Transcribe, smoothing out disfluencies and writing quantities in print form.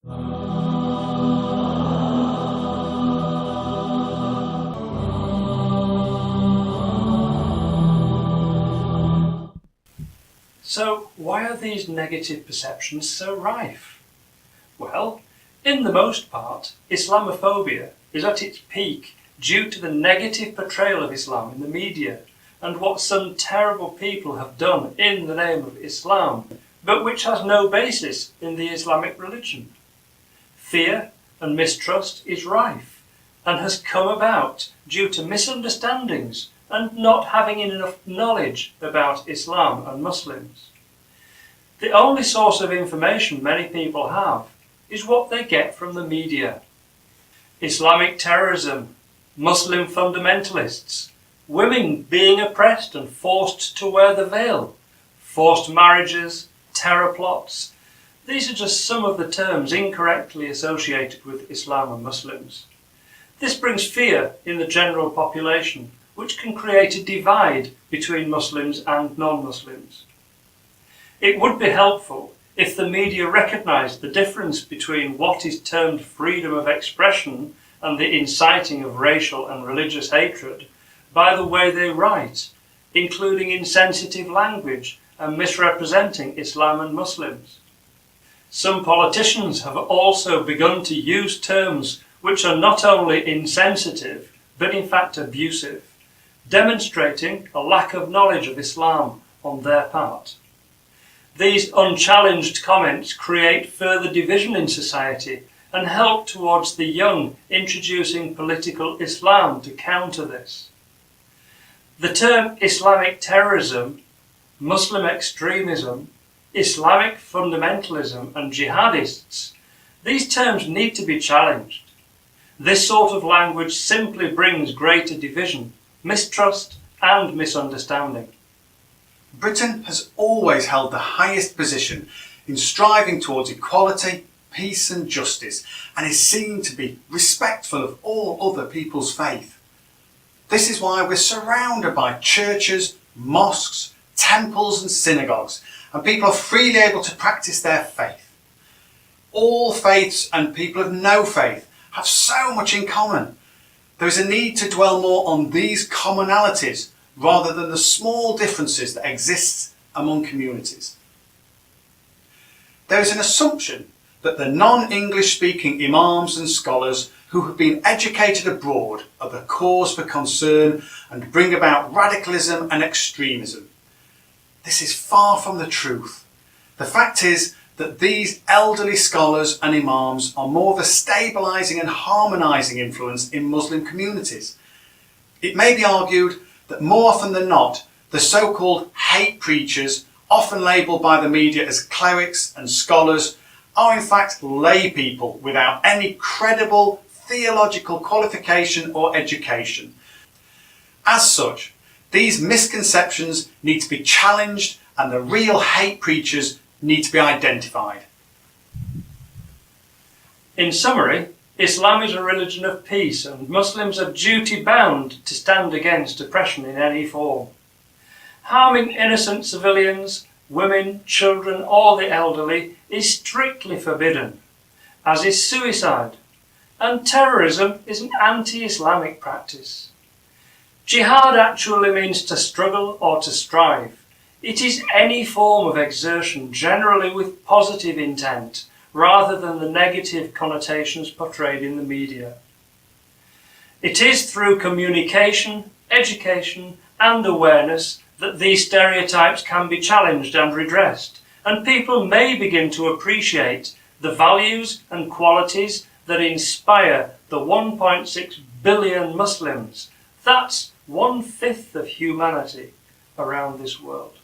So, why are these negative perceptions so rife? Well, in the most part, Islamophobia is at its peak due to the negative portrayal of Islam in the media and what some terrible people have done in the name of Islam, but which has no basis in the Islamic religion. Fear and mistrust is rife and has come about due to misunderstandings and not having enough knowledge about Islam and Muslims. The only source of information many people have is what they get from the media. Islamic terrorism, Muslim fundamentalists, women being oppressed and forced to wear the veil, forced marriages, terror plots. These are just some of the terms incorrectly associated with Islam and Muslims. This brings fear in the general population, which can create a divide between Muslims and non-Muslims. It would be helpful if the media recognised the difference between what is termed freedom of expression and the inciting of racial and religious hatred by the way they write, including insensitive language and misrepresenting Islam and Muslims. Some politicians have also begun to use terms which are not only insensitive, but in fact abusive, demonstrating a lack of knowledge of Islam on their part. These unchallenged comments create further division in society and help towards the young introducing political Islam to counter this. The term Islamic terrorism, Muslim extremism, Islamic fundamentalism and jihadists, these terms need to be challenged. This sort of language simply brings greater division, mistrust and misunderstanding. Britain has always held the highest position in striving towards equality, peace and justice, and is seen to be respectful of all other people's faith. This is why we're surrounded by churches, mosques, temples and synagogues, and people are freely able to practice their faith. All faiths and people of no faith have so much in common. There is a need to dwell more on these commonalities rather than the small differences that exist among communities. There is an assumption that the non-English speaking imams and scholars who have been educated abroad are the cause for concern and bring about radicalism and extremism. This is far from the truth. The fact is that these elderly scholars and imams are more of a stabilising and harmonising influence in Muslim communities. It may be argued that more often than not, the so-called hate preachers, often labelled by the media as clerics and scholars, are in fact lay people without any credible theological qualification or education. As such, these misconceptions need to be challenged and the real hate preachers need to be identified. In summary, Islam is a religion of peace and Muslims are duty-bound to stand against oppression in any form. Harming innocent civilians, women, children or the elderly is strictly forbidden, as is suicide, and terrorism is an anti-Islamic practice. Jihad actually means to struggle or to strive. It is any form of exertion, generally with positive intent, rather than the negative connotations portrayed in the media. It is through communication, education and awareness that these stereotypes can be challenged and redressed, and people may begin to appreciate the values and qualities that inspire the 1.6 billion Muslims. That's 1/5 of humanity around this world.